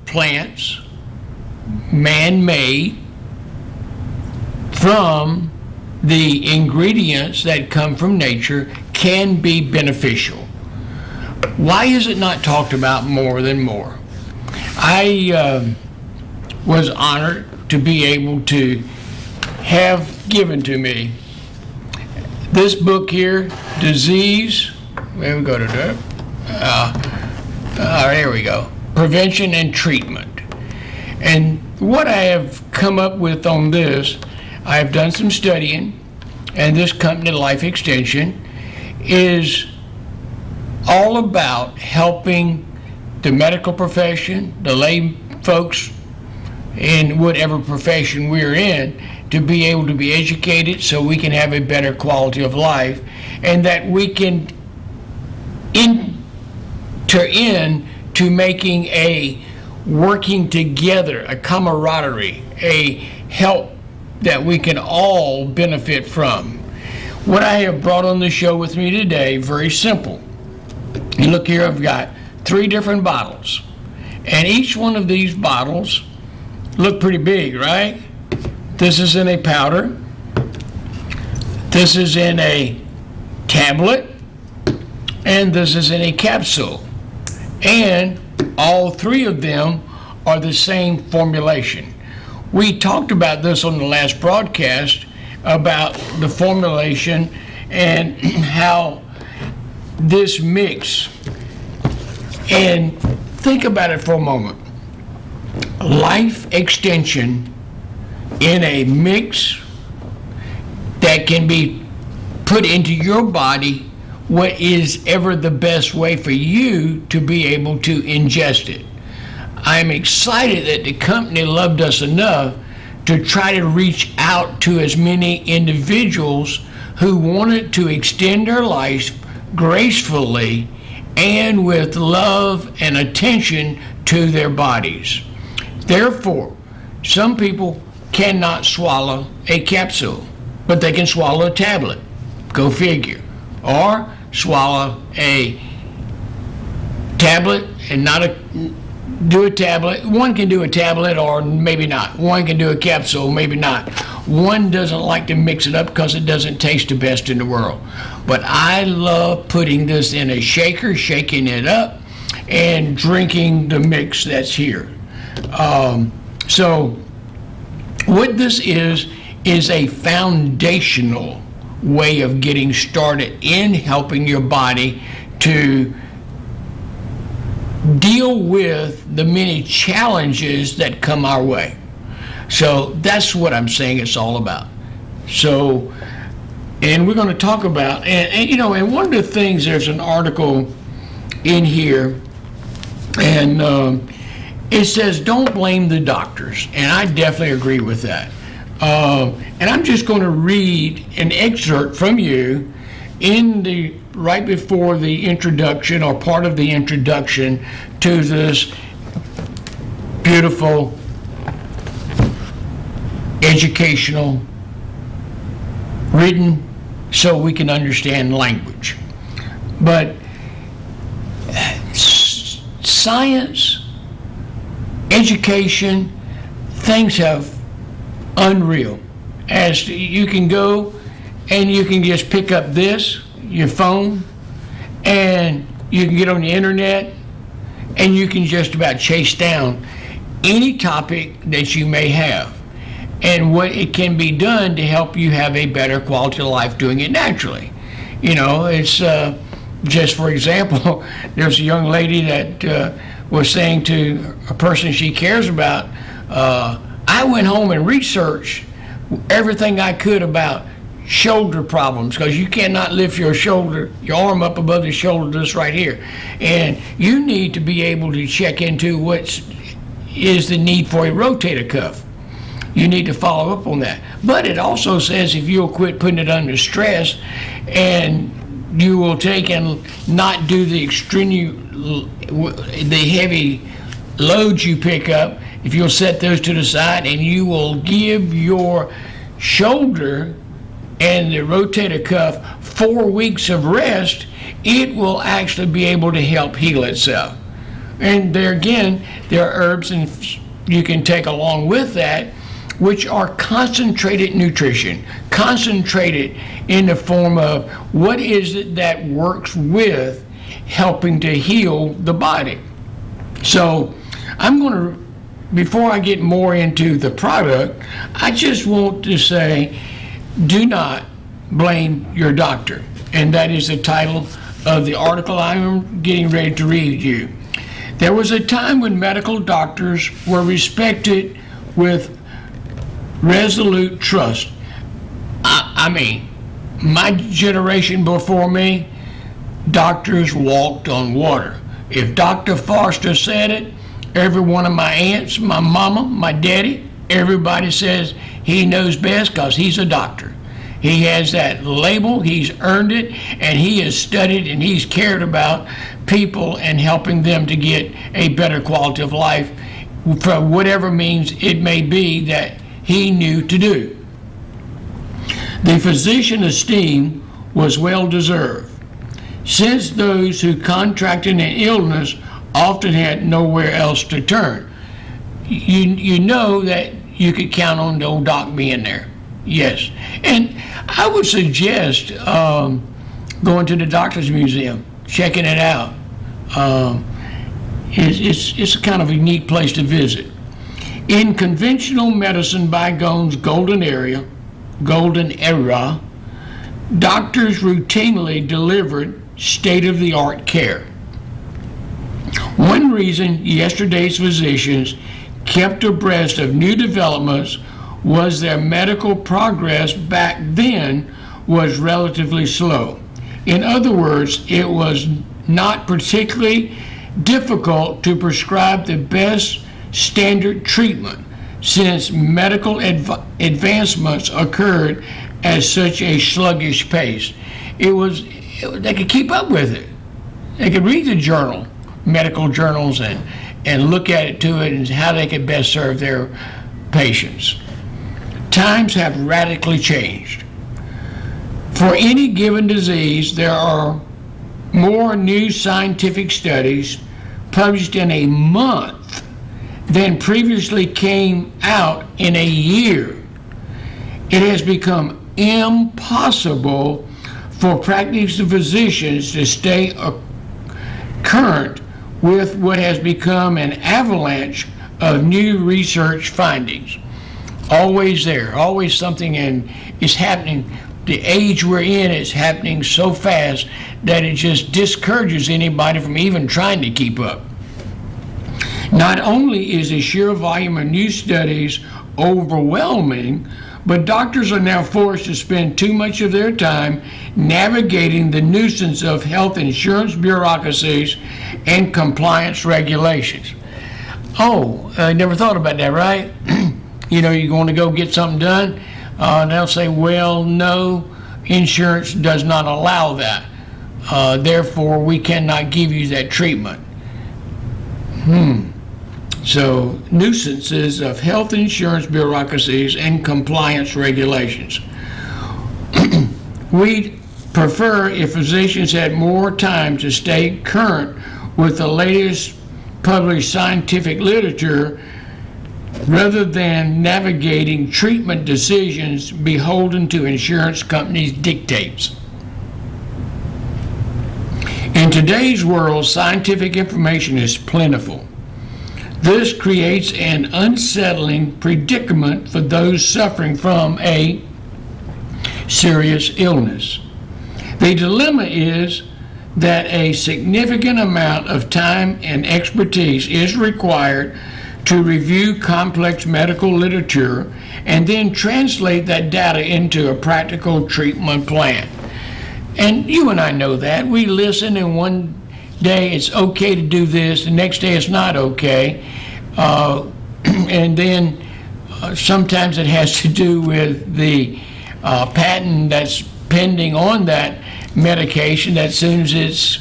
plants, man-made, from the ingredients that come from nature can be beneficial. Why is it not talked about more than more? I was honored to be able to have given to me this book here, Disease, where we go to that? There we go, Prevention and Treatment. And what I have come up with on this, I have done some studying, and this company, Life Extension, is all about helping the medical profession, the lay folks in whatever profession we're in, to be able to be educated so we can have a better quality of life, and that we can enter into making a working together, a camaraderie, a help that we can all benefit from. What I have brought on the show with me today, very simple. You look here, I've got 3 different bottles, and each one of these bottles look pretty big, right? This is in a powder, this is in a tablet, and this is in a capsule. And all 3 of them are the same formulation. We talked about this on the last broadcast about the formulation and how this mix, and think about it for a moment. Life Extension in a mix that can be put into your body, what is ever the best way for you to be able to ingest it. I'm excited that the company loved us enough to try to reach out to as many individuals who wanted to extend their life gracefully and with love and attention to their bodies. Therefore, some people cannot swallow a capsule, but they can swallow a tablet. Go figure. Or swallow a tablet and not do a tablet. One can do a tablet or maybe not. One can do a capsule, maybe not. One doesn't like to mix it up because it doesn't taste the best in the world. But I love putting this in a shaker, shaking it up, and drinking the mix that's here. So what this is a foundational way of getting started in helping your body to deal with the many challenges that come our way. So that's what I'm saying it's all about. So, and we're going to talk about, and one of the things, there's an article in here, and it says, don't blame the doctors. And I definitely agree with that. And I'm just going to read an excerpt from you right before the introduction, or part of the introduction to this beautiful educational written so we can understand language. But science, education, things have unreal. As you can go and you can just pick up your phone, and you can get on the internet, and you can just about chase down any topic that you may have, and what it can be done to help you have a better quality of life doing it naturally. It's just for example, there's a young lady that was saying to a person she cares about, I went home and researched everything I could about shoulder problems, because you cannot lift your arm up above the shoulder, this right here, and you need to be able to check into what is the need for a rotator cuff. You need to follow up on that. But it also says if you'll quit putting it under stress, and you will take and not do the heavy loads you pick up, if you'll set those to the side and you will give your shoulder and the rotator cuff 4 weeks of rest, it will actually be able to help heal itself. And there again, there are herbs and you can take along with that, which are concentrated nutrition, concentrated in the form of what is it that works with helping to heal the body. So I'm going to, before I get more into the product, I just want to say, do not blame your doctor. And that is the title of the article I'm getting ready to read you. There was a time when medical doctors were respected with resolute trust. I mean, my generation before me, doctors walked on water. If Dr. Foster said it, every one of my aunts, my mama, my daddy, everybody says he knows best because he's a doctor. He has that label, he's earned it, and he has studied and he's cared about people and helping them to get a better quality of life for whatever means it may be that he knew to do. The physician esteem was well deserved, since those who contracted an illness often had nowhere else to turn. You know that you could count on the old doc being there. Yes. And I would suggest going to the Doctor's Museum, checking it out. It's a kind of a unique place to visit. In conventional medicine bygone's golden era, doctors routinely delivered state-of-the-art care. One reason yesterday's physicians kept abreast of new developments was their medical progress back then was relatively slow. In other words, it was not particularly difficult to prescribe the best standard treatment, since medical advancements occurred at such a sluggish pace. They could keep up with it. They could read the medical journals, and look at it to it and how they could best serve their patients. Times have radically changed. For any given disease, there are more new scientific studies published in a month than previously came out in a year. It has become impossible for practicing physicians to stay current with what has become an avalanche of new research findings. Always there, always something is happening. The age we're in is happening so fast that it just discourages anybody from even trying to keep up. Not only is the sheer volume of new studies overwhelming, but doctors are now forced to spend too much of their time navigating the nuisance of health insurance bureaucracies and compliance regulations. Oh, I never thought about that, right? You're going to go get something done, and they'll say, well, no, insurance does not allow that. Therefore, we cannot give you that treatment. So, nuisances of health insurance bureaucracies and compliance regulations. We'd prefer if physicians had more time to stay current with the latest published scientific literature rather than navigating treatment decisions beholden to insurance companies' dictates. In today's world, scientific information is plentiful. This creates an unsettling predicament for those suffering from a serious illness. The dilemma is that a significant amount of time and expertise is required to review complex medical literature and then translate that data into a practical treatment plan. And you and I know that. We listen, and one day it's okay to do this, the next day it's not okay. And then sometimes it has to do with the patent that's pending on that medication, that as soon as it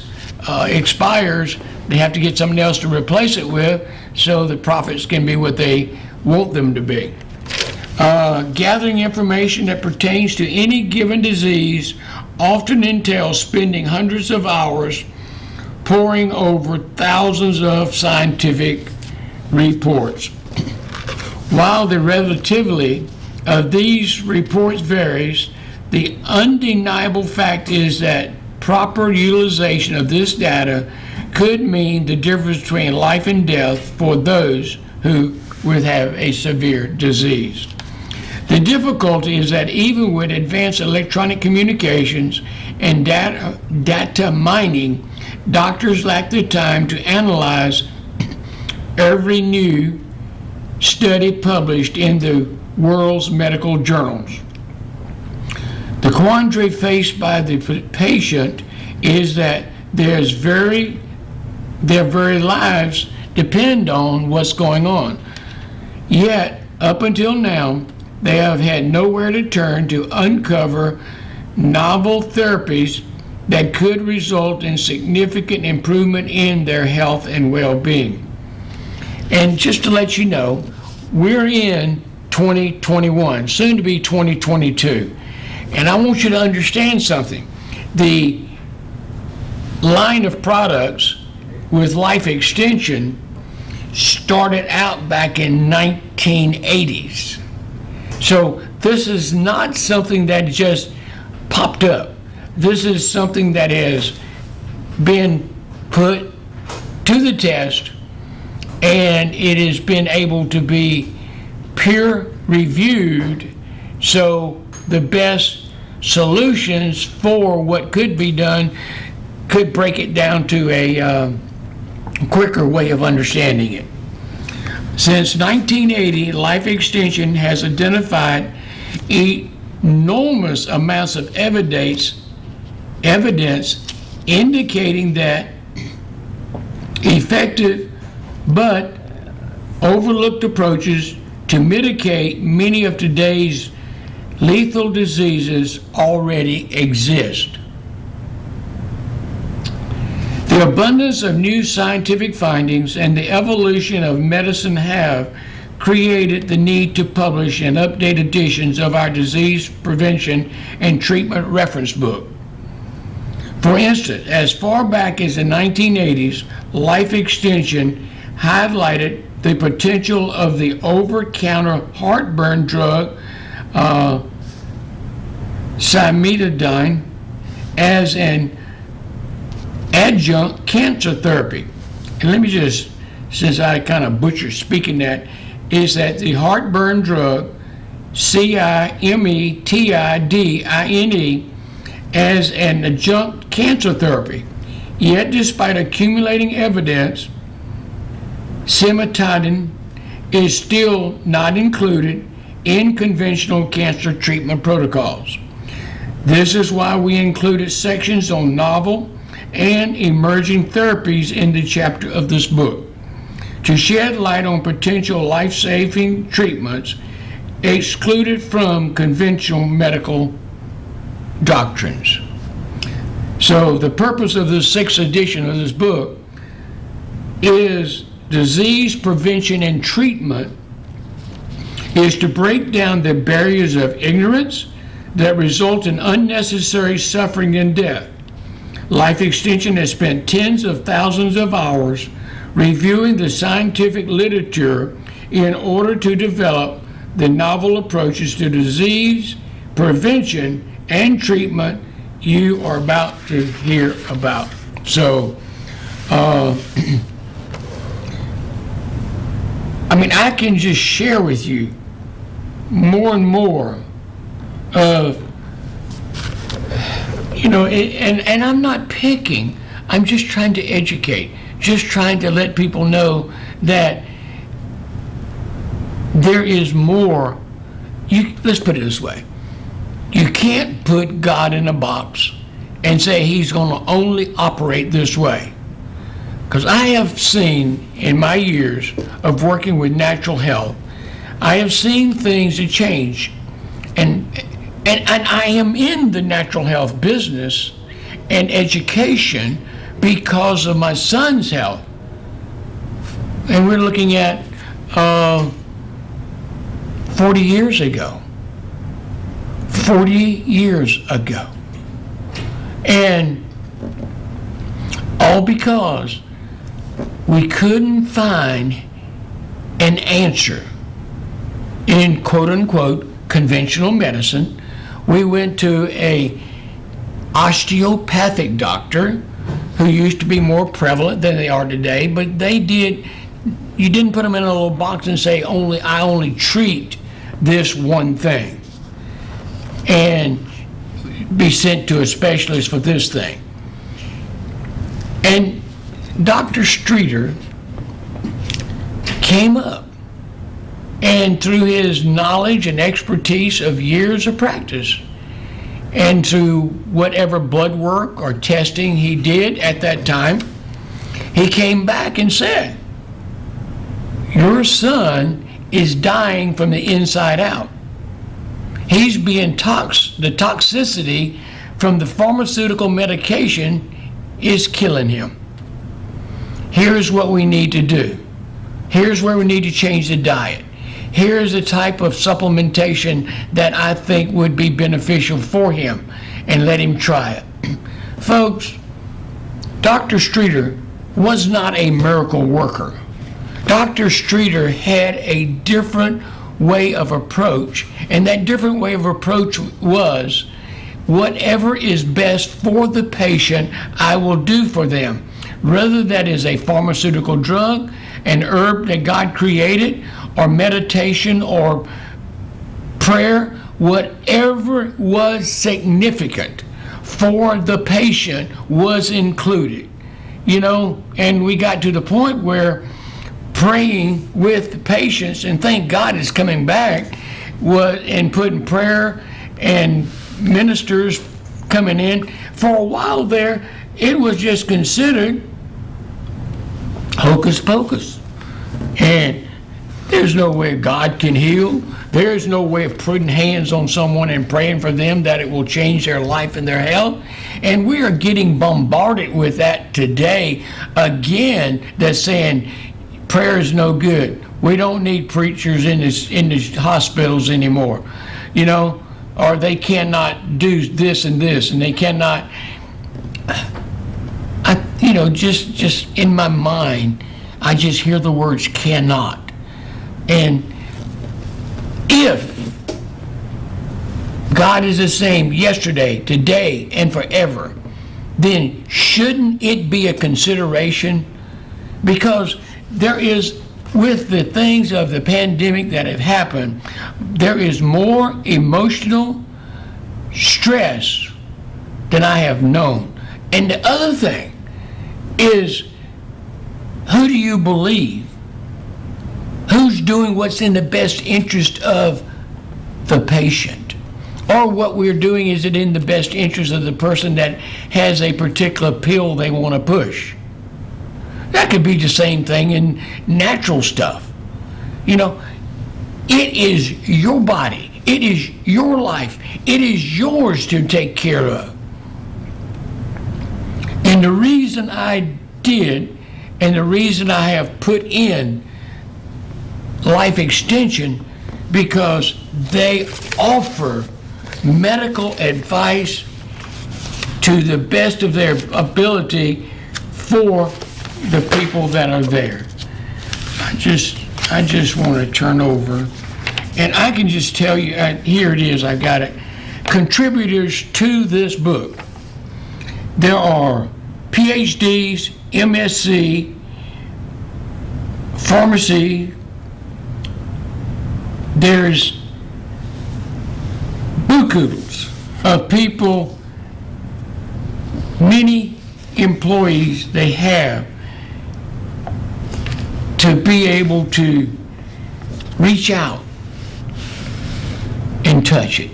expires, they have to get something else to replace it with so the profits can be what they want them to be. Gathering information that pertains to any given disease often entails spending hundreds of hours poring over thousands of scientific reports. While the relativity of these reports varies, the undeniable fact is that proper utilization of this data could mean the difference between life and death for those who would have a severe disease. The difficulty is that even with advanced electronic communications and data mining, doctors lack the time to analyze every new study published in the world's medical journals. The quandary faced by the patient is that their very lives depend on what's going on. Yet, up until now, they have had nowhere to turn to uncover novel therapies that could result in significant improvement in their health and well-being. And just to let you know, we're in 2021, soon to be 2022. And I want you to understand something. The line of products with life extension started out back in 1980s. So this is not something that just popped up. This is something that has been put to the test, and it has been able to be peer reviewed, so the best solutions for what could be done could break it down to a quicker way of understanding it. Since 1980, life extension has identified enormous amounts of evidence indicating that effective but overlooked approaches to mitigate many of today's lethal diseases already exist. The abundance of new scientific findings and the evolution of medicine have created the need to publish and update editions of our disease prevention and treatment reference book. For instance, as far back as the 1980s, Life Extension highlighted the potential of the over-the-counter heartburn drug cimetidine as an adjunct cancer therapy. And let me just, since I kind of butchered speaking that, is that the heartburn drug cimetidine as an adjunct cancer therapy. Yet despite accumulating evidence, cimetidine is still not included in conventional cancer treatment protocols. This is why we included sections on novel and emerging therapies in the chapter of this book, to shed light on potential life-saving treatments excluded from conventional medical doctrines. So the purpose of this 6th edition of this book is disease prevention and treatment is to break down the barriers of ignorance that result in unnecessary suffering and death. Life Extension has spent tens of thousands of hours reviewing the scientific literature in order to develop the novel approaches to disease prevention and treatment you are about to hear about. So, I can just share with you more and more of, and I'm not picking, I'm just trying to educate, just trying to let people know that there is more. Let's put it this way. You can't put God in a box and say he's going to only operate this way. Because I have seen in my years of working with natural health, I have seen things that change. And I am in the natural health business and education because of my son's health. And we're looking at 40 years ago. 40 years ago. And All because we couldn't find an answer in quote-unquote conventional medicine. We went to a osteopathic doctor who used to be more prevalent than they are today, but you didn't put them in a little box and say, I only treat this one thing, and be sent to a specialist for this thing. And Dr. Streeter came up, and through his knowledge and expertise of years of practice, and through whatever blood work or testing he did at that time, he came back and said, your son is dying from the inside out. He's being the toxicity from the pharmaceutical medication is killing him. Here's what we need to do. Here's where we need to change the diet. Here's the type of supplementation that I think would be beneficial for him, and let him try it. Folks, Dr. Streeter was not a miracle worker. Dr. Streeter had a different way of approach, and that different way of approach was, whatever is best for the patient, I will do for them. Whether that is a pharmaceutical drug, an herb that God created, or meditation, or prayer, whatever was significant for the patient was included. And we got to the point where praying with patients, and thank God it's coming back, and putting prayer and ministers coming in. For a while there, it was just considered hocus pocus. And there's no way God can heal. There's no way of putting hands on someone and praying for them that it will change their life and their health. And we are getting bombarded with that today again, that's saying prayer is no good. We don't need preachers in the hospitals anymore, or they cannot do this and this, and they cannot. Just in my mind, I just hear the words cannot. And if God is the same yesterday, today, and forever, then shouldn't it be a consideration? Because there is, with the things of the pandemic that have happened, there is more emotional stress than I have known. And the other thing is, who do you believe? Who's doing what's in the best interest of the patient? Or what we're doing, is it in the best interest of the person that has a particular pill they want to push? That could be the same thing in natural stuff. It is your body. It is your life. It is yours to take care of. And the reason I did, and the reason I have put in life extension, because they offer medical advice to the best of their ability for the people that are there. I just want to turn over, and I can just tell you, here it is, I've got it. Contributors to this book. There are PhDs, MSc, pharmacy. There's buku of people, many employees they have, to be able to reach out and touch it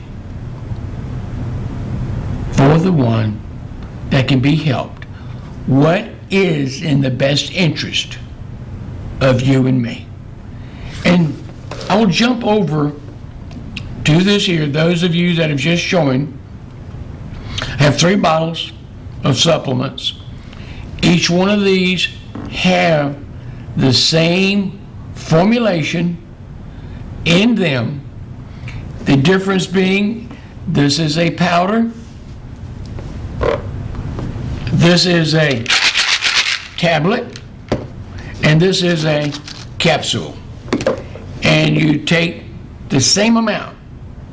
for the one that can be helped. What is in the best interest of you and me? And I will jump over to this here. Those of you that have just joined have 3 bottles of supplements. Each one of these have the same formulation in them. The difference being, this is a powder, this is a tablet, and this is a capsule. And you take the same amount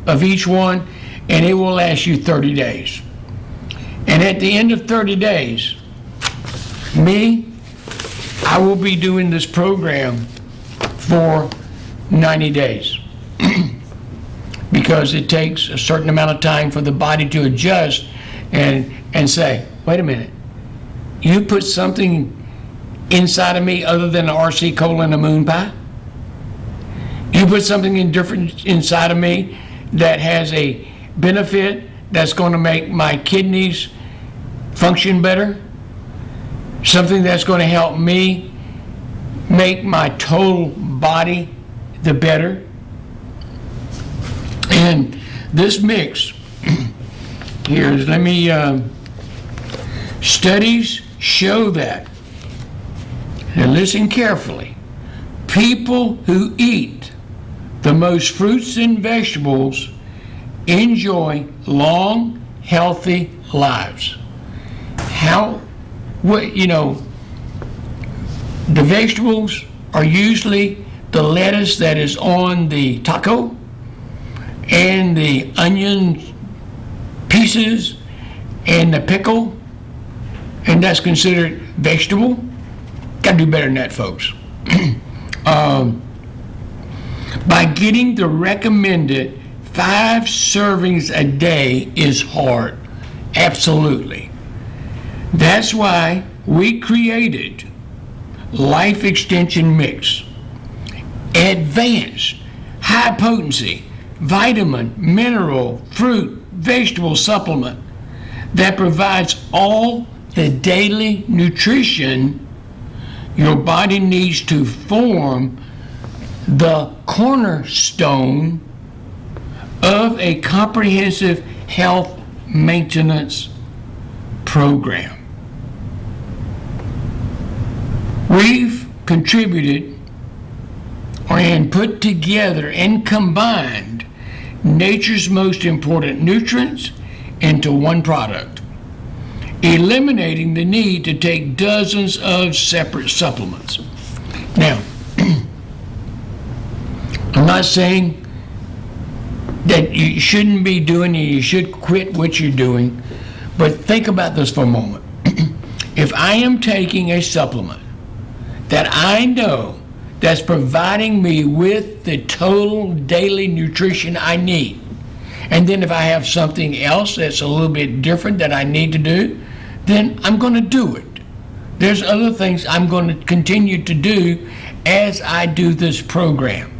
of each one, and it will last you 30 days. And at the end of 30 days, I will be doing this program for 90 days because it takes a certain amount of time for the body to adjust and say, wait a minute, you put something inside of me other than an RC cola and a moon pie? You put something different inside of me that has a benefit that's going to make my kidneys function better? Something that's going to help me make my total body the better? And this mix here is, studies show that, and listen carefully, people who eat the most fruits and vegetables enjoy long, healthy lives. The vegetables are usually the lettuce that is on the taco and the onion pieces and the pickle, and that's considered vegetable. Got to do better than that, folks. By getting the recommended 5 servings a day is hard. Absolutely. That's why we created Life Extension Mix. Advanced, high potency, vitamin, mineral, fruit, vegetable supplement that provides all the daily nutrition your body needs to form the cornerstone of a comprehensive health maintenance program. We've contributed and put together and combined nature's most important nutrients into one product, eliminating the need to take dozens of separate supplements. Now, I'm not saying that you shouldn't be doing it, you should quit what you're doing, but think about this for a moment. If I am taking a supplement that I know that's providing me with the total daily nutrition I need, and then if I have something else that's a little bit different that I need to do, then I'm going to do it. There's other things I'm going to continue to do as I do this program.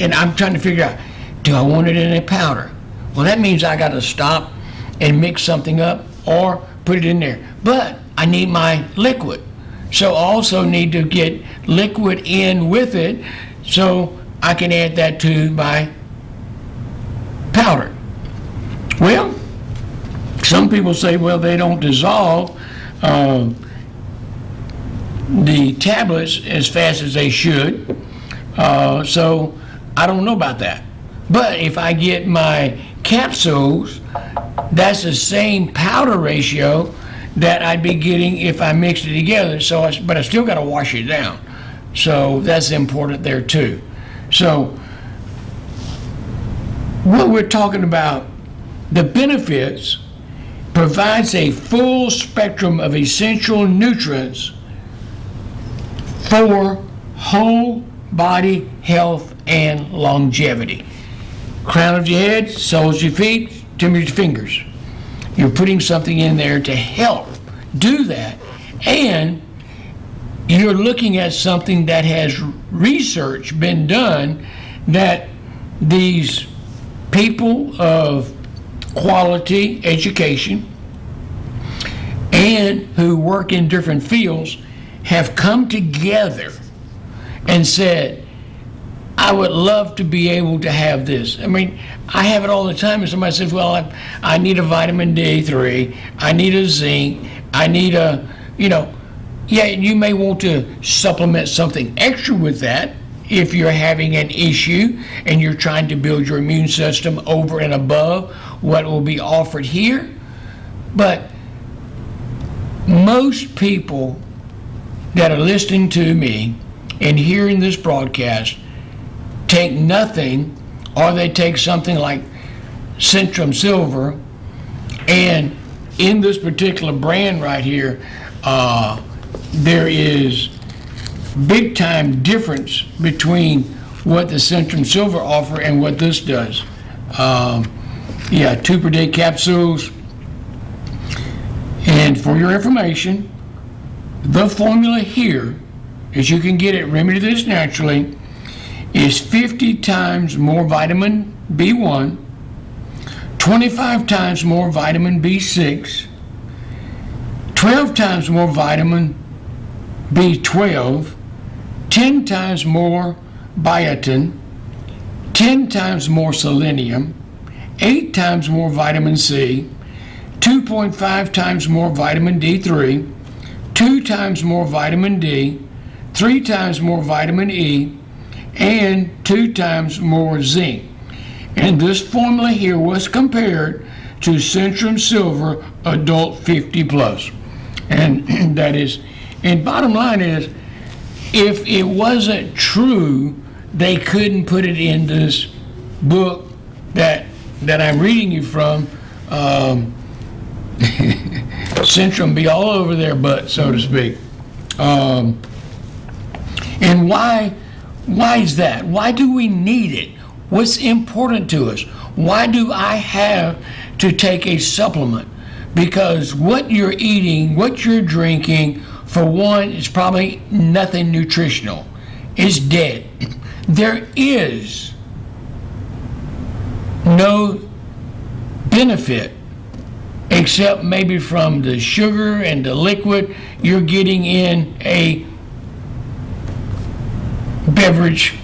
And I'm trying to figure out, do I want it in a powder? Well, that means I got to stop and mix something up or put it in there. But I need my liquid. So I also need to get liquid in with it so I can add that to my powder. Well, some people say, well, they don't dissolve the tablets as fast as they should. So I don't know about that. But if I get my capsules, that's the same powder ratio that I'd be getting if I mixed it together. But I still got to wash it down. So that's important there too. So what we're talking about, the benefits, provides a full spectrum of essential nutrients for whole body health and longevity. Crown of your head, soles of your feet, tip of your fingers. You're putting something in there to help do that, and you're looking at something that has research been done that these people of quality education and who work in different fields have come together and said, I would love to be able to have this. I mean, I have it all the time. And somebody says, well, I need a vitamin D3, I need a zinc, I need you may want to supplement something extra with that if you're having an issue and you're trying to build your immune system over and above what will be offered here. But most people that are listening to me and hearing this broadcast take nothing, or they take something like Centrum Silver, and in this particular brand right here, there is big time difference between what the Centrum Silver offer and what this does. 2 per day capsules. And for your information, the formula here, as you can get it, Remedy This Naturally, is 50 times more vitamin B1, 25 times more vitamin B6, 12 times more vitamin B12, 10 times more biotin, 10 times more selenium, 8 times more vitamin C, 2.5 times more vitamin D3, 2 times more vitamin D, 3 times more vitamin E, and 2 times more zinc. And this formula here was compared to Centrum Silver Adult 50 Plus. And that is, and bottom line is, if it wasn't true, they couldn't put it in this book that I'm reading you from. Centrum be all over their butt, so to speak. And why is that? Why do we need it? What's important to us? Why do I have to take a supplement? Because what you're eating, what you're drinking, for one, is probably nothing nutritional. It's dead. There is no benefit except maybe from the sugar and the liquid you're getting in a beverage,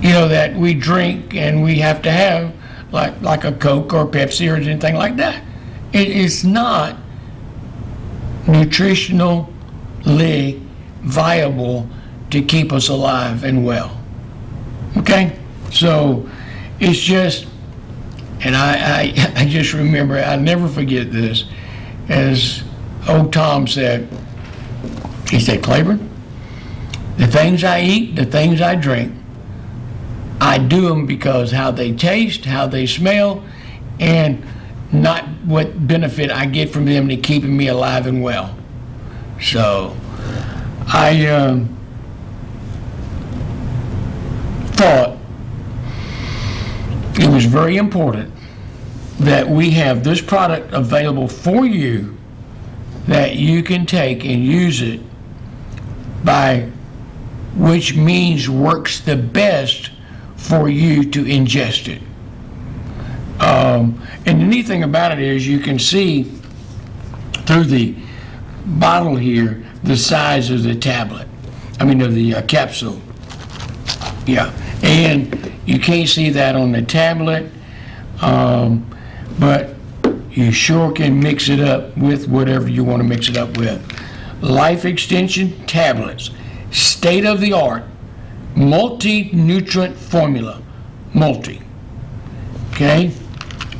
that we drink and we have to have, like a Coke or Pepsi or anything like that. It is not nutritionally viable to keep us alive and well. Okay? So it's just, and I just remember, I'll never forget this, as old Tom said, he said, Claiborne, the things I eat, the things I drink, I do them because how they taste, how they smell, and not what benefit I get from them to keeping me alive and well. So I thought it was very important that we have this product available for you that you can take and use it by which means works the best for you to ingest it. And the neat thing about it is you can see through the bottle here the size of the tablet. Of the capsule. Yeah, and you can't see that on the tablet, but you sure can mix it up with whatever you want to mix it up with. Life Extension tablets, state-of-the-art, multi-nutrient formula, okay?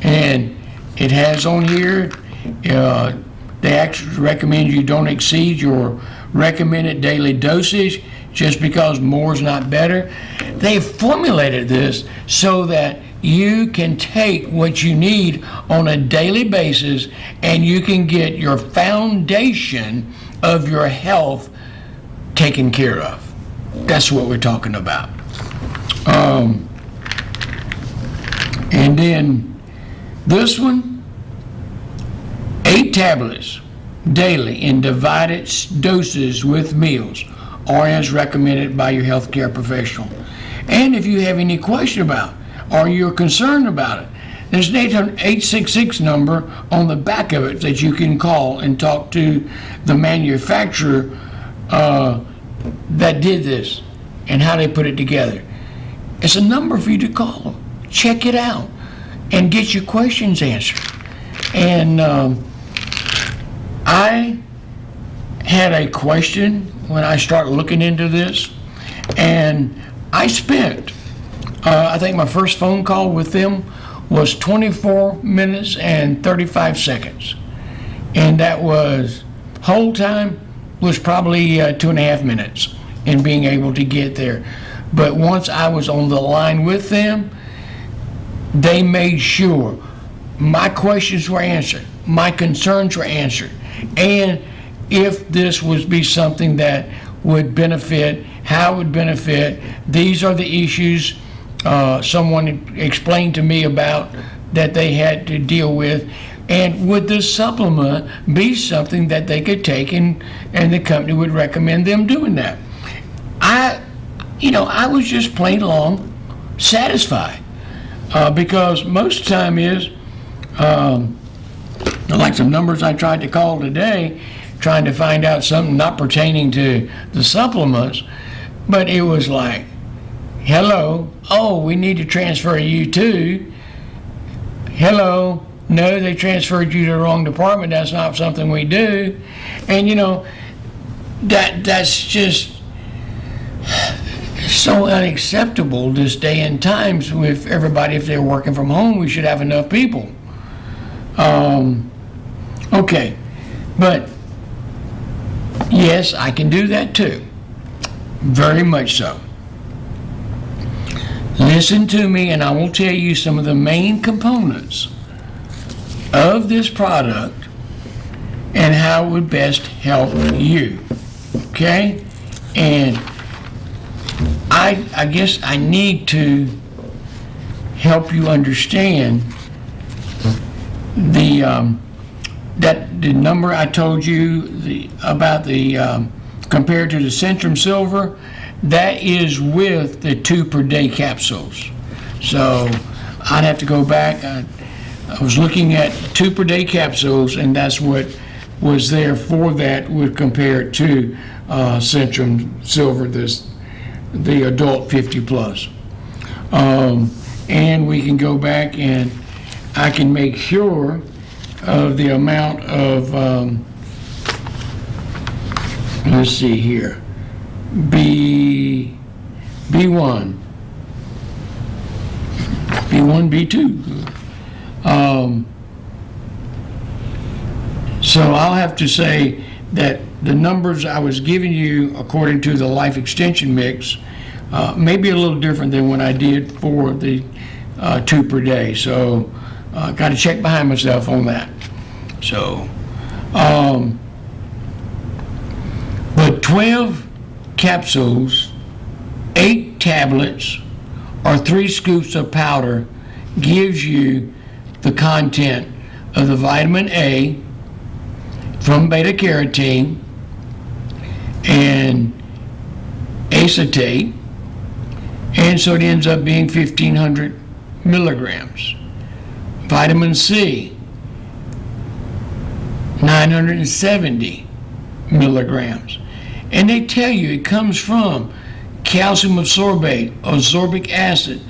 And it has on here, they actually recommend you don't exceed your recommended daily dosage just because more is not better. They've formulated this so that you can take what you need on a daily basis and you can get your foundation of your health taken care of. That's what we're talking about. And then this one, 8 tablets daily in divided doses with meals, or as recommended by your healthcare professional. And if you have any question about or you're concerned about it, there's an 866 number on the back of it that you can call and talk to the manufacturer that did this and how they put it together. It's a number for you to call. Check it out and get your questions answered. And I had a question when I started looking into this, and I spent, I think my first phone call with them was 24 minutes and 35 seconds. And that was, whole time was probably 2.5 minutes in being able to get there. But once I was on the line with them, they made sure my questions were answered, my concerns were answered, and if this would be something that would benefit, how it would benefit, these are the issues someone explained to me about that they had to deal with, and would this supplement be something that they could take and the company would recommend them doing that. I was just plain along satisfied because most of the time is, like some numbers I tried to call today, trying to find out something not pertaining to the supplements, but it was like, hello, oh, we need to transfer you to, hello, no, they transferred you to the wrong department, that's not something we do. And that's just so unacceptable this day and times with everybody. If they're working from home, we should have enough people. Okay, but yes, I can do that too, very much so. Listen to me and I will tell you some of the main components of this product and how it would best help you, okay? And I guess I need to help you understand the number I told you about compared to the Centrum Silver. That is with the 2 per day capsules. So I'd have to go back. I was looking at 2 per day capsules, and that's what was there for that would compare it to Centrum Silver, the adult 50 plus. And we can go back and I can make sure of the amount of, let's see here, B1, B2. So I'll have to say that the numbers I was giving you according to the life extension mix may be a little different than what I did for the 2 per day. So got to check behind myself on that. So, but 12 capsules, 8 tablets, or 3 scoops of powder gives you the content of the vitamin A from beta carotene and acetate, and so it ends up being 1,500 milligrams. Vitamin C, 970 milligrams. And they tell you it comes from calcium ascorbate, ascorbic acid,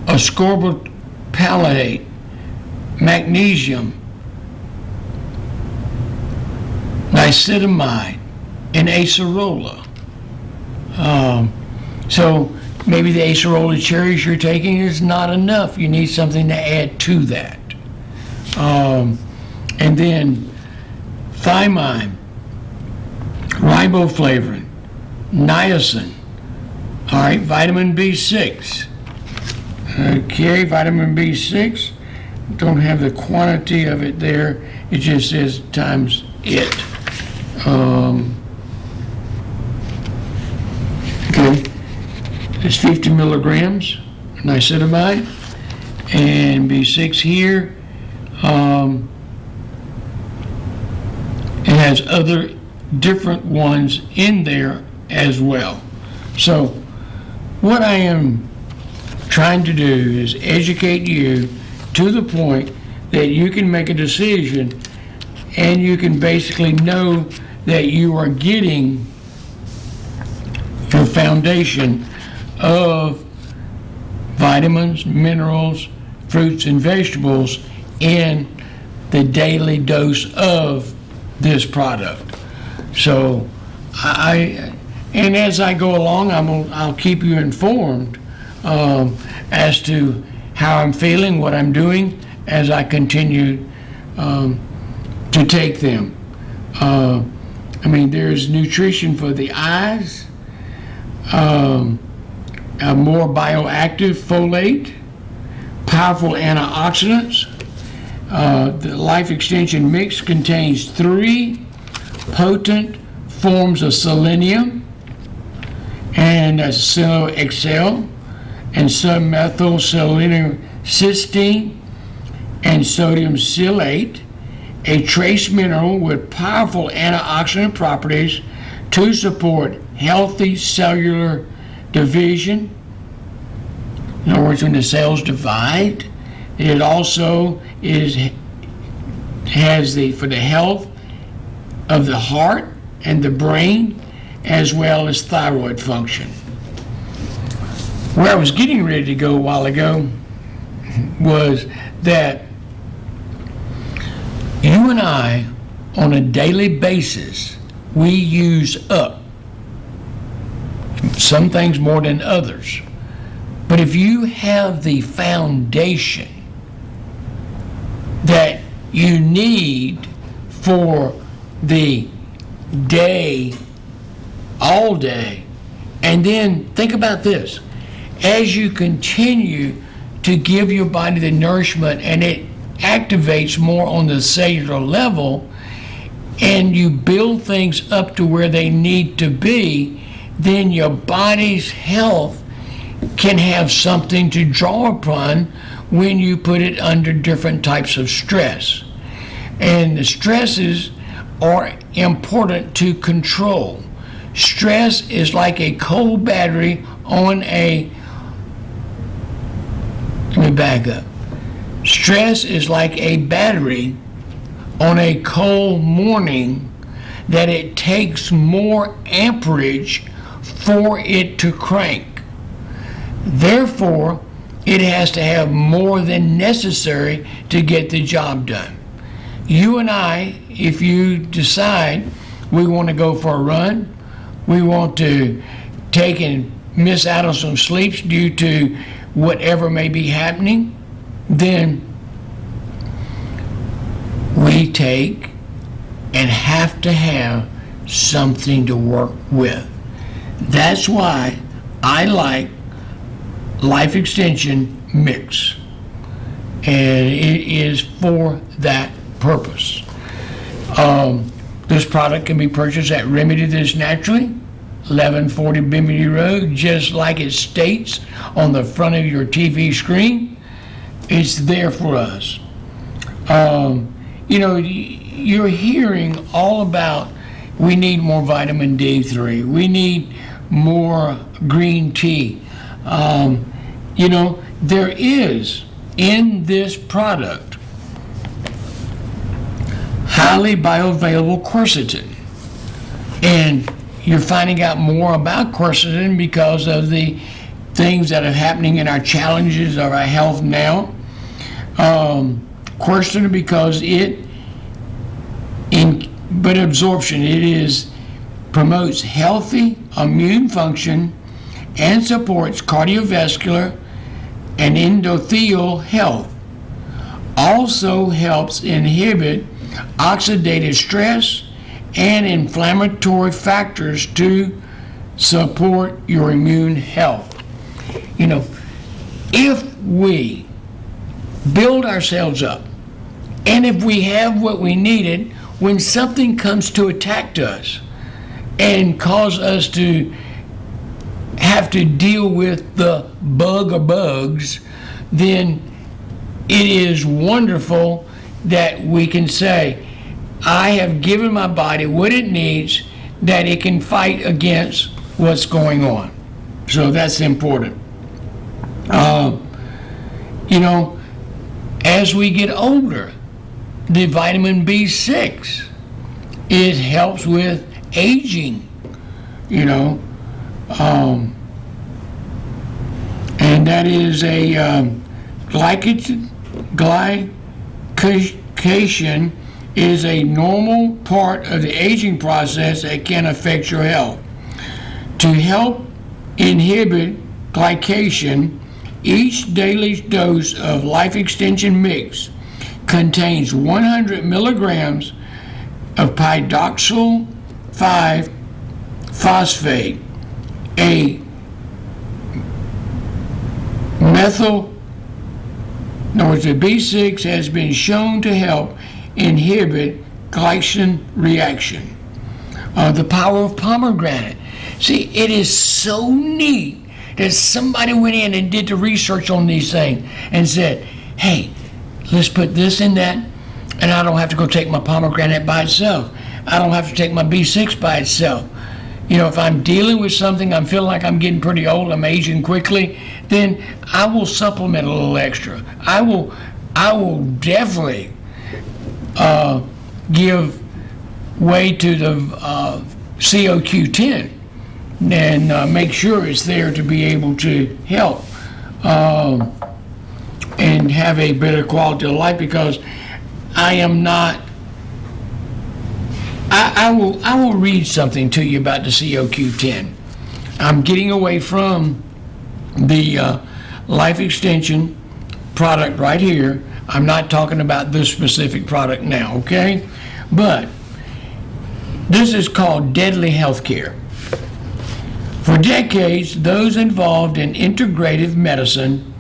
ascorbopalate, magnesium, nicotinamide, and acerola. So maybe the acerola cherries you're taking is not enough. You need something to add to that. And then thiamine, riboflavin, niacin, all right, vitamin B6. Okay, vitamin B6, don't have the quantity of it there, it just says times it. Okay, it's 50 milligrams nicotinamide, and B6 here. It has other different ones in there as well. So what I am trying to do is educate you to the point that you can make a decision and you can basically know that you are getting your foundation of vitamins, minerals, fruits, and vegetables in the daily dose of this product. So and as I go along, I'll keep you informed as to how I'm feeling, what I'm doing, as I continue to take them. There's nutrition for the eyes, a more bioactive folate, powerful antioxidants. The Life Extension Mix contains 3 potent forms of selenium, and cyanoxyl, and submethylselenomycin, and sodium silyate, a trace mineral with powerful antioxidant properties to support healthy cellular division. In other words, when the cells divide, it also has for the health of the heart and the brain, as well as thyroid function. Where I was getting ready to go a while ago was that you and I, on a daily basis, we use up some things more than others. But if you have the foundation that you need for the day, all day, and then think about this, as you continue to give your body the nourishment and it activates more on the cellular level, and you build things up to where they need to be, then your body's health can have something to draw upon when you put it under different types of stress. And the stresses are important to control. Stress is like a coal battery on a, let me back up. Stress is like a battery on a cold morning that it takes more amperage for it to crank. Therefore, it has to have more than necessary to get the job done. You and I, if you decide we want to go for a run, we want to take and miss out on some sleeps due to whatever may be happening, then we take and have to have something to work with. That's why I like Life Extension Mix, and it is for that purpose. This product can be purchased at Remedy This Naturally, 1140 Bimini Road, just like it states on the front of your TV screen. It's there for us. You're hearing all about we need more vitamin D3, we need more green tea. There is in this product highly bioavailable quercetin, and you're finding out more about quercetin because of the things that are happening in our challenges of our health now. Quercetin, because absorption, promotes healthy immune function and supports cardiovascular and endothelial health. Also helps inhibit oxidative stress and inflammatory factors to support your immune health. If we build ourselves up, and if we have what we needed, when something comes to attack us and cause us to have to deal with the bug or bugs, then it is wonderful that we can say, I have given my body what it needs, that it can fight against what's going on. So that's important. As we get older, the vitamin B6, it helps with aging, and that is a glycation is a normal part of the aging process that can affect your health. To help inhibit glycation, each daily dose of Life Extension Mix contains 100 milligrams of pyridoxal 5 phosphate, a the B6 has been shown to help inhibit glycogen reaction. The power of pomegranate. See, it is so neat that somebody went in and did the research on these things and said, hey, let's put this in that, and I don't have to go take my pomegranate by itself. I don't have to take my B6 by itself. You know, if I'm dealing with something, I'm feeling like I'm getting pretty old, I'm aging quickly, then I will supplement a little extra. I will definitely give way to the COQ10 and make sure it's there to be able to help and have a better quality of life, because I am not. I will read something to you about the COQ10. I'm getting away from the life extension product right here. I'm not talking about this specific product now, okay? But this is called deadly healthcare. For decades, those involved in integrative medicine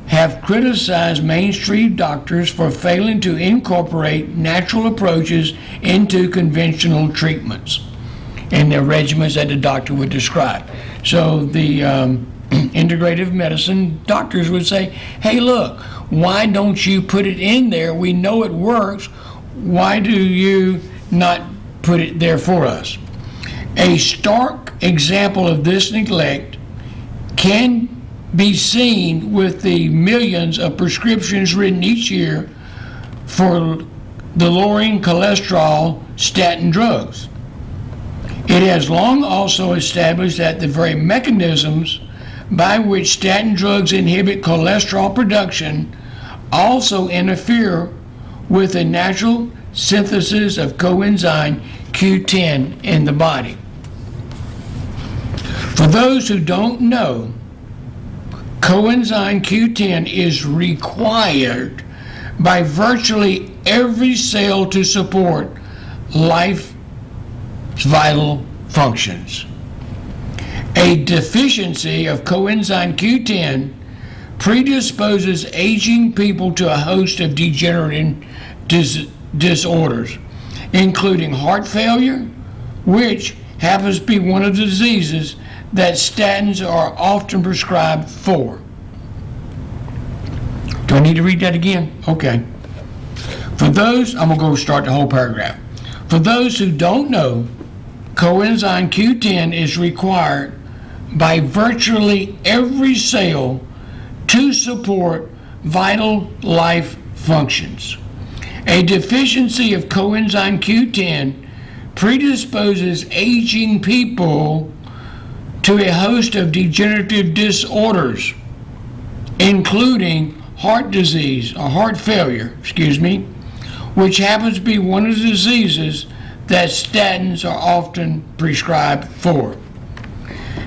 have criticized mainstream doctors for failing to incorporate natural approaches into conventional treatments and their regimens that the doctor would describe. So the integrative medicine doctors would say, hey, look, why don't you put it in there? We know it works. Why do you not put it there for us? A stark example of this neglect can be seen with the millions of prescriptions written each year for the lowering cholesterol statin drugs. It has long also established that the very mechanisms by which statin drugs inhibit cholesterol production also interfere with the natural synthesis of coenzyme Q10 in the body. For those who don't know, coenzyme Q10 is required by virtually every cell to support life's vital functions. A deficiency of coenzyme Q10 predisposes aging people to a host of degenerative disorders, including heart failure, which happens to be one of the diseases that statins are often prescribed for. Do I need to read that again? Okay. For those, I'm going to go start the whole paragraph. For those who don't know, coenzyme Q10 is required by virtually every cell to support vital life functions. A deficiency of coenzyme Q10 predisposes aging people to a host of degenerative disorders, including heart failure, which happens to be one of the diseases that statins are often prescribed for.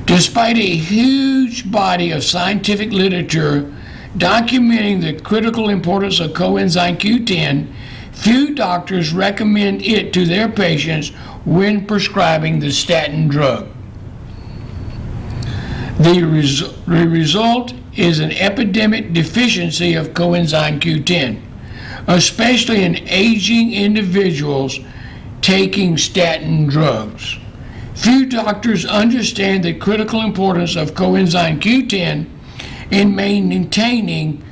Despite a huge body of scientific literature documenting the critical importance of coenzyme Q10, few doctors recommend it to their patients when prescribing the statin drug. The result is an epidemic deficiency of coenzyme Q10, especially in aging individuals taking statin drugs. Few doctors understand the critical importance of coenzyme Q10 in maintaining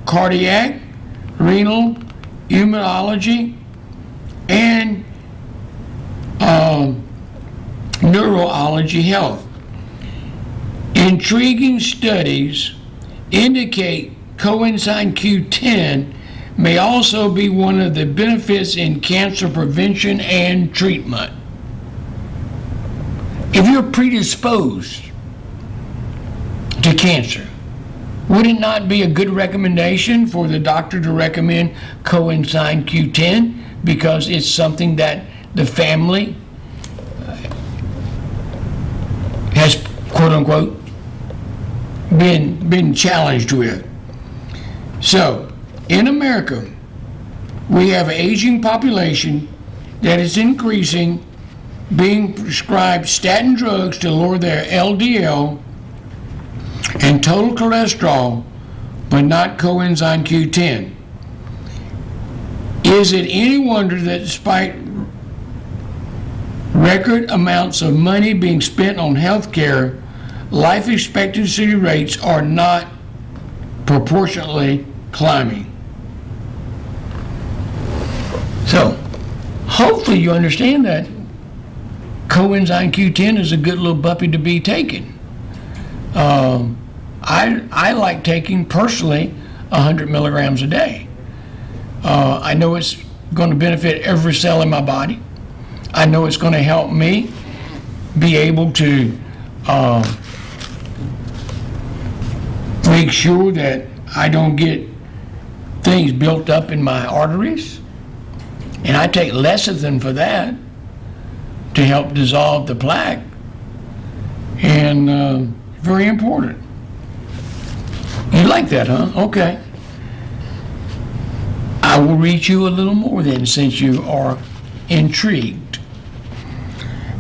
cardiac, renal, immunology, and neurology health. Intriguing studies indicate coenzyme Q10 may also be one of the benefits in cancer prevention and treatment. If you're predisposed to cancer, would it not be a good recommendation for the doctor to recommend coenzyme Q10 because it's something that the family has, quote unquote, been challenged with? So, in America, We have an aging population that is increasing, being prescribed statin drugs to lower their LDL and total cholesterol, but not coenzyme Q10. Is it any wonder that despite record amounts of money being spent on health care, life expectancy rates are not proportionately climbing? So, hopefully you understand that coenzyme Q10 is a good little puppy to be taken. I like taking, personally, 100 milligrams a day. I know it's going to benefit every cell in my body. I know it's going to help me be able to make sure that I don't get things built up in my arteries. And I take lecithin for that to help dissolve the plaque. And very important. You like that, huh? Okay. I will read you a little more then, since you are intrigued.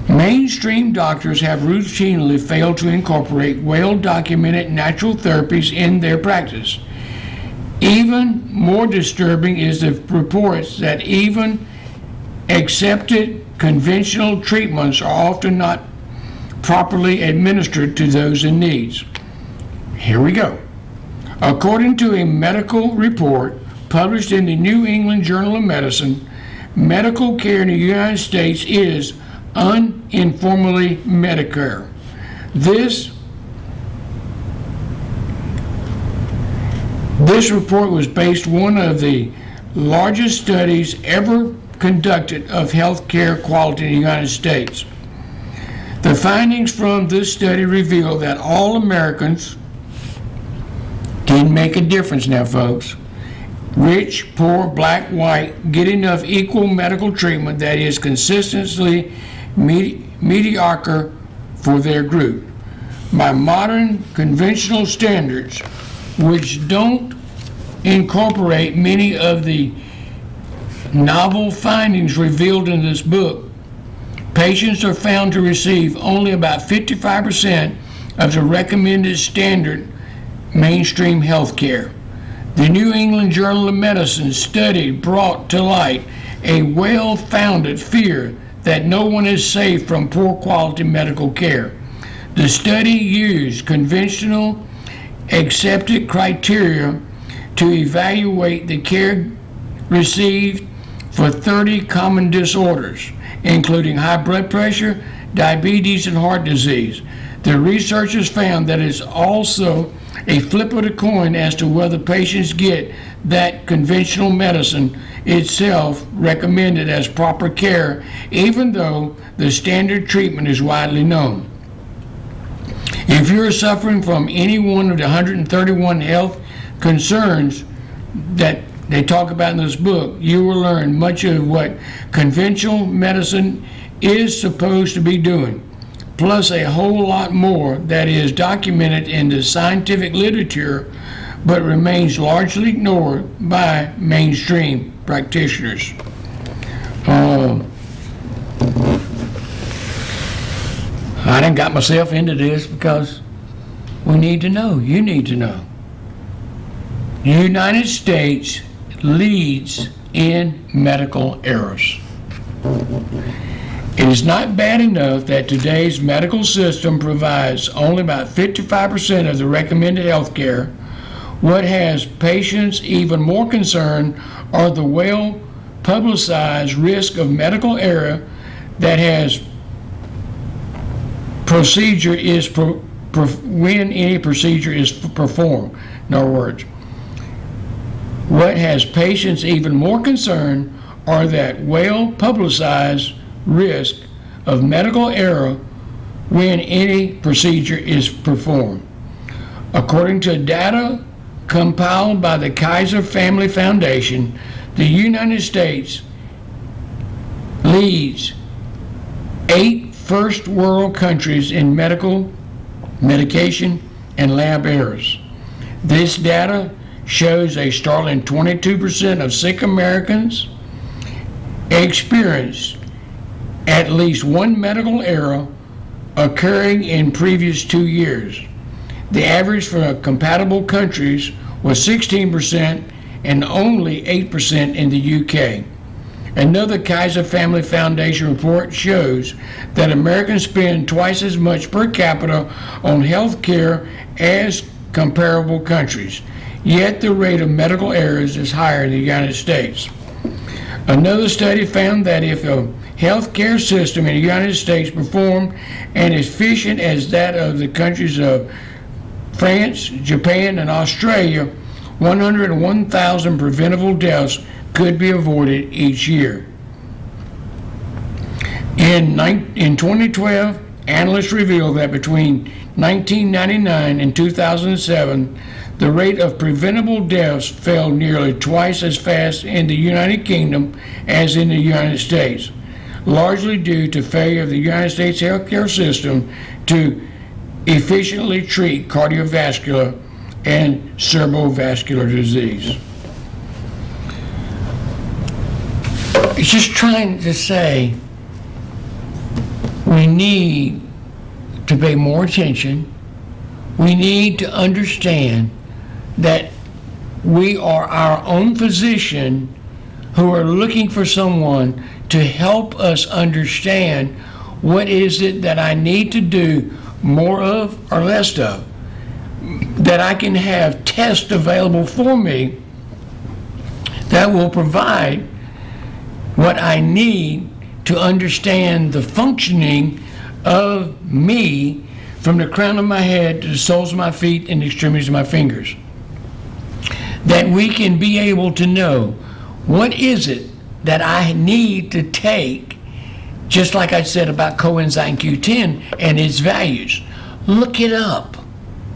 Mainstream doctors have routinely failed to incorporate well-documented natural therapies in their practice. Even more disturbing is the reports that even accepted conventional treatments are often not properly administered to those in need. Here we go. According to a medical report published in the New England Journal of Medicine, medical care in the United States is uninformally Medicare. This report was based on one of the largest studies ever conducted of health care quality in the United States. The findings from this study reveal that all Americans can make a difference now, folks. Rich, poor, black, white, get enough equal medical treatment that is consistently mediocre for their group. By modern conventional standards, which don't incorporate many of the novel findings revealed in this book, patients are found to receive only about 55% of the recommended standard mainstream health care. The New England Journal of Medicine study brought to light a well-founded fear that no one is safe from poor quality medical care. The study used conventional accepted criteria to evaluate the care received for 30 common disorders, including high blood pressure, diabetes, and heart disease. The researchers found that it's also a flip of the coin as to whether patients get that conventional medicine itself recommended as proper care, even though the standard treatment is widely known. If you're suffering from any one of the 131 health concerns that they talk about in this book, you will learn much of what conventional medicine is supposed to be doing, plus a whole lot more that is documented in the scientific literature but remains largely ignored by mainstream practitioners. I done got myself into this because we need to know, you need to know. The United States leads in medical errors. It is not bad enough that today's medical system provides only about 55% of the recommended health care. What has patients even more concerned are the well-publicized risk of medical error that has procedure is when any procedure is performed. In other words, what has patients even more concerned are that well-publicized risk of medical error when any procedure is performed. According to data compiled by the Kaiser Family Foundation, the United States leads 8 first world countries in medication and lab errors. This data shows a startling 22% of sick Americans experienced at least one medical error occurring in previous 2 years. The average for compatible countries was 16% and only 8% in the UK. Another Kaiser Family Foundation report shows that Americans spend twice as much per capita on health care as comparable countries, yet the rate of medical errors is higher in the United States. Another study found that if a health care system in the United States performed as efficient as that of the countries of France, Japan, and Australia, 101,000 preventable deaths could be avoided each year. In 2012, analysts revealed that between 1999 and 2007, the rate of preventable deaths fell nearly twice as fast in the United Kingdom as in the United States, largely due to failure of the United States healthcare system to efficiently treat cardiovascular and cerebrovascular disease. It's just trying to say we need to pay more attention. We need to understand that we are our own physician who are looking for someone to help us understand what is it that I need to do more of or less of, that I can have tests available for me that will provide what I need to understand the functioning of me from the crown of my head to the soles of my feet and the extremities of my fingers. That we can be able to know what is it that I need to take, just like I said about coenzyme Q10 and its values. Look it up,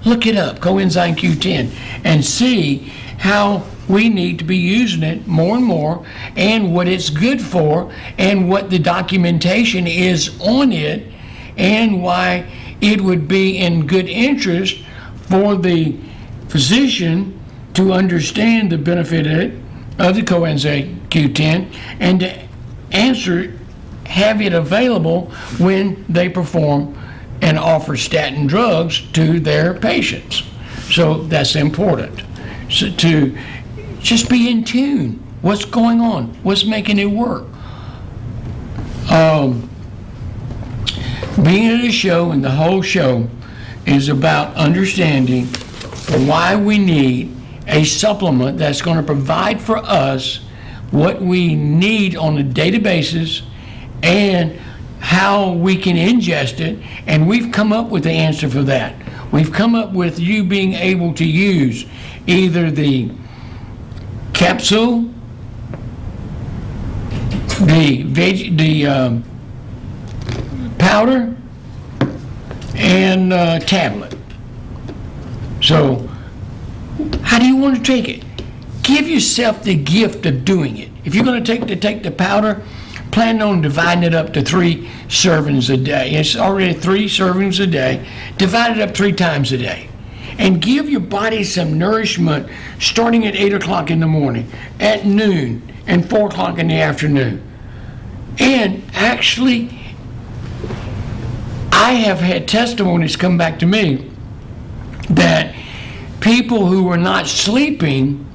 coenzyme Q10, and see how we need to be using it more and more, and what it's good for, and what the documentation is on it, and why it would be in good interest for the physician to understand the benefit of the coenzyme Q10 and to have it available when they perform and offer statin drugs to their patients. So that's important. So to just be in tune. What's going on? What's making it work? Being at a show, and the whole show is about understanding why we need a supplement that's going to provide for us what we need on a daily basis and how we can ingest it. And we've come up with the answer for that. We've come up with you being able to use either the capsule, the powder, and tablet. So how do you want to take it? Give yourself the gift of doing it. If you're going to take the powder, plan on dividing it up to 3 servings a day. It's already 3 servings a day. Divide it up 3 times a day. And give your body some nourishment starting at 8 o'clock in the morning, at noon, and 4 o'clock in the afternoon. And actually, I have had testimonies come back to me that people who were not sleeping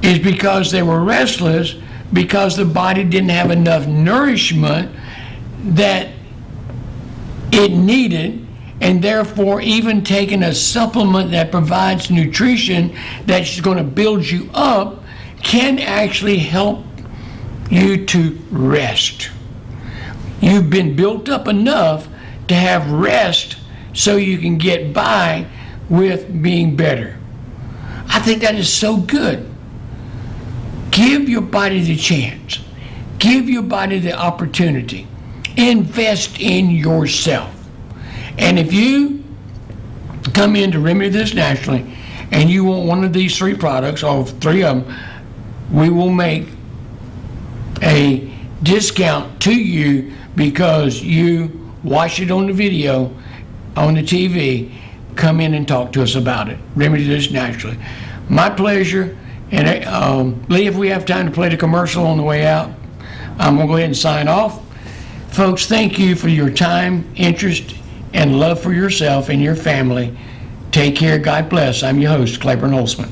is because they were restless, because the body didn't have enough nourishment that it needed, and therefore even taking a supplement that provides nutrition that's going to build you up can actually help you to rest. You've been built up enough to have rest so you can get by with being better. I think that is so good. Give your body the chance. Give your body the opportunity. Invest in yourself. And if you come in to Remedy This Naturally and you want one of these 3 products, or 3 of them, we will make a discount to you because you watch it on the video, on the TV. Come in and talk to us about it. Remedy This Naturally. My pleasure. And Lee, if we have time to play the commercial on the way out, I'm going to go ahead and sign off. Folks, thank you for your time, interest, and love for yourself and your family. Take care. God bless. I'm your host, Claiborne Holtzman.